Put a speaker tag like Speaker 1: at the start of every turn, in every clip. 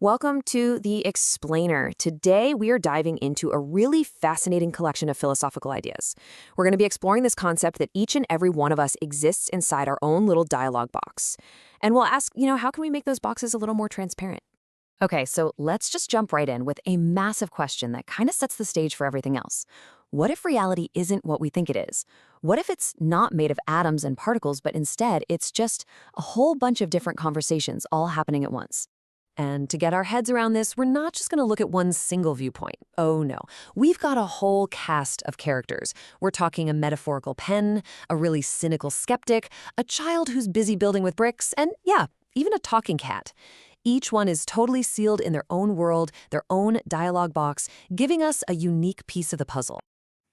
Speaker 1: Welcome to The Explainer. Today, we are diving into a really fascinating collection of philosophical ideas. We're going to be exploring this concept that each and every one of us exists inside our own little dialogue box. And we'll ask, how can we make those boxes a little more transparent? Okay, so let's just jump right in with a massive question that kind of sets the stage for everything else. What if reality isn't what we think it is? What if it's not made of atoms and particles, but instead it's just a whole bunch of different conversations all happening at once? And to get our heads around this, we're not just going to look at one single viewpoint. Oh no, we've got a whole cast of characters. We're talking a metaphorical pen, a really cynical skeptic, a child who's busy building with bricks, and yeah, even a talking cat. Each one is totally sealed in their own world, their own dialogue box, giving us a unique piece of the puzzle.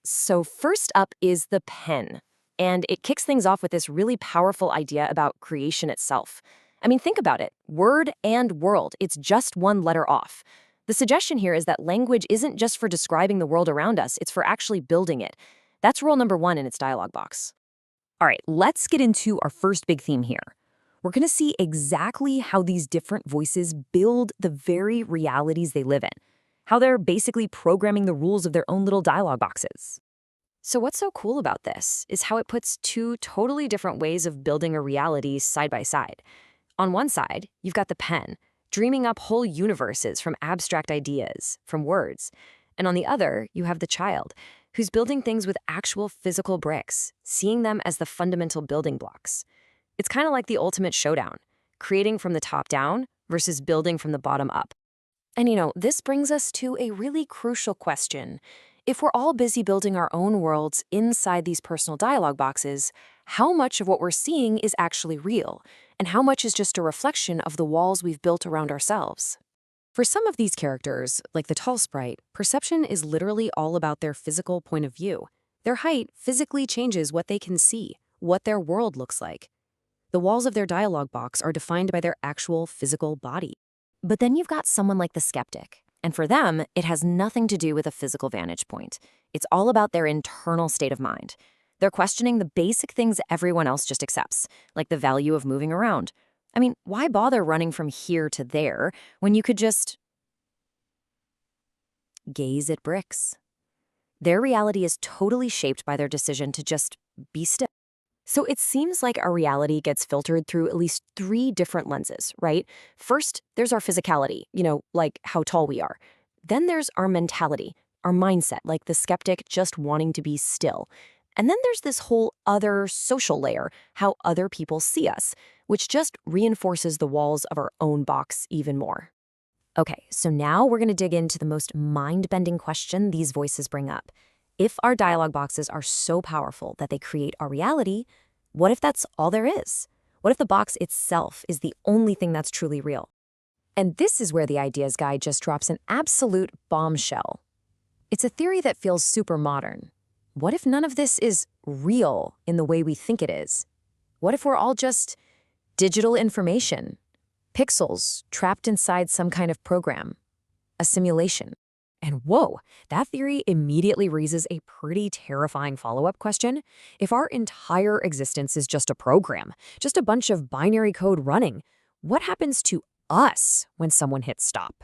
Speaker 1: So first up is the pen. And it kicks things off with this really powerful idea about creation itself. I mean, think about it. Word and world, it's just one letter off. The suggestion here is that language isn't just for describing the world around us, it's for actually building it. That's rule number one in its dialogue box. All right, let's get into our first big theme here. We're going to see exactly how these different voices build the very realities they live in, how they're basically programming the rules of their own little dialogue boxes. So what's so cool about this is how it puts two totally different ways of building a reality side by side. On one side, you've got the pen, dreaming up whole universes from abstract ideas, from words. And on the other, you have the child, who's building things with actual physical bricks, seeing them as the fundamental building blocks. It's kind of like the ultimate showdown, creating from the top down versus building from the bottom up. And this brings us to a really crucial question. If we're all busy building our own worlds inside these personal dialogue boxes, how much of what we're seeing is actually real? And how much is just a reflection of the walls we've built around ourselves? For some of these characters, like the tall sprite, perception is literally all about their physical point of view. Their height physically changes what they can see, what their world looks like. The walls of their dialogue box are defined by their actual physical body. But then you've got someone like the skeptic. And for them, it has nothing to do with a physical vantage point. It's all about their internal state of mind. They're questioning the basic things everyone else just accepts, like the value of moving around. I mean, why bother running from here to there when you could just gaze at bricks? Their reality is totally shaped by their decision to just be still. So it seems like our reality gets filtered through at least three different lenses, right? First, there's our physicality, like how tall we are. Then there's our mentality, our mindset, like the skeptic just wanting to be still. And then there's this whole other social layer, how other people see us, which just reinforces the walls of our own box even more. Okay, so now we're going to dig into the most mind-bending question these voices bring up. If our dialogue boxes are so powerful that they create our reality, what if that's all there is? What if the box itself is the only thing that's truly real? And this is where the Ideas Guy just drops an absolute bombshell. It's a theory that feels super modern. What if none of this is real in the way we think it is? What if we're all just digital information, pixels trapped inside some kind of program, a simulation? And whoa, that theory immediately raises a pretty terrifying follow-up question. If our entire existence is just a program, just a bunch of binary code running, what happens to us when someone hits stop?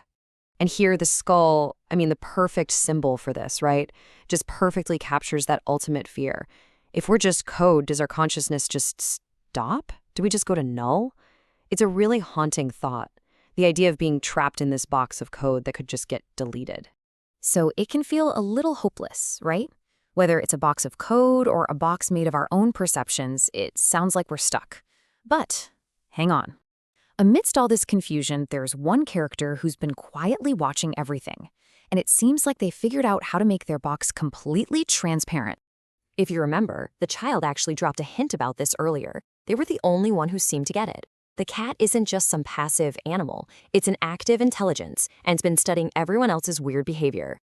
Speaker 1: And here the skull, the perfect symbol for this, right? Just perfectly captures that ultimate fear. If we're just code, does our consciousness just stop? Do we just go to null? It's a really haunting thought, the idea of being trapped in this box of code that could just get deleted. So it can feel a little hopeless, right? Whether it's a box of code or a box made of our own perceptions, it sounds like we're stuck. But hang on. Amidst all this confusion, there's one character who's been quietly watching everything, and it seems like they figured out how to make their box completely transparent. If you remember, the child actually dropped a hint about this earlier. They were the only one who seemed to get it. The cat isn't just some passive animal, it's an active intelligence, and it's been studying everyone else's weird behavior.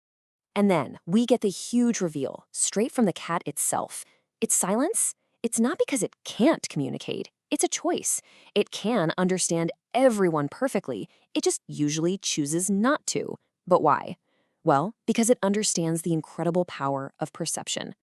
Speaker 1: And then we get the huge reveal, straight from the cat itself. Its silence? It's not because it can't communicate. It's a choice. It can understand everyone perfectly. It just usually chooses not to. But why? Well, because it understands the incredible power of perception.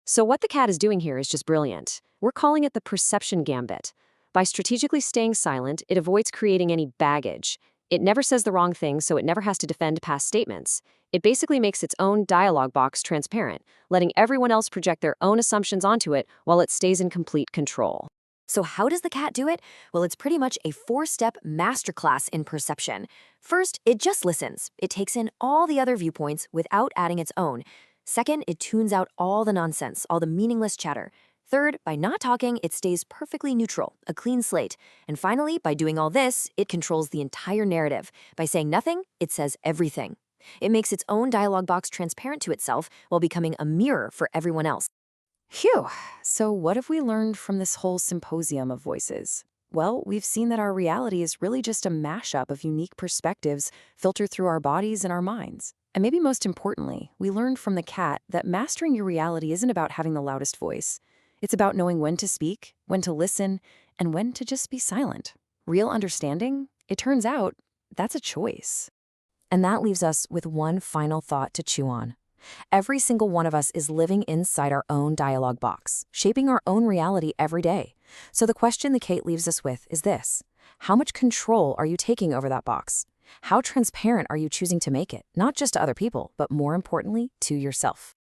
Speaker 1: So what the cat is doing here is just brilliant. We're calling it the perception gambit. By strategically staying silent, it avoids creating any baggage. It never says the wrong thing, so it never has to defend past statements. It basically makes its own dialogue box transparent, letting everyone else project their own assumptions onto it while it stays in complete control. So how does the cat do it? Well, it's pretty much a 4-step masterclass in perception. First, it just listens. It takes in all the other viewpoints without adding its own. Second, it tunes out all the nonsense, all the meaningless chatter. Third, by not talking, it stays perfectly neutral, a clean slate. And finally, by doing all this, it controls the entire narrative. By saying nothing, it says everything. It makes its own dialogue box transparent to itself while becoming a mirror for everyone else. Phew! So what have we learned from this whole symposium of voices? Well, we've seen that our reality is really just a mashup of unique perspectives filtered through our bodies and our minds. And maybe most importantly, we learned from the cat that mastering your reality isn't about having the loudest voice. It's about knowing when to speak, when to listen, and when to just be silent. Real understanding, it turns out, that's a choice. And that leaves us with one final thought to chew on. Every single one of us is living inside our own dialogue box, shaping our own reality every day. So the question the Kate leaves us with is this: how much control are you taking over that box? How transparent are you choosing to make it, not just to other people, but more importantly, to yourself?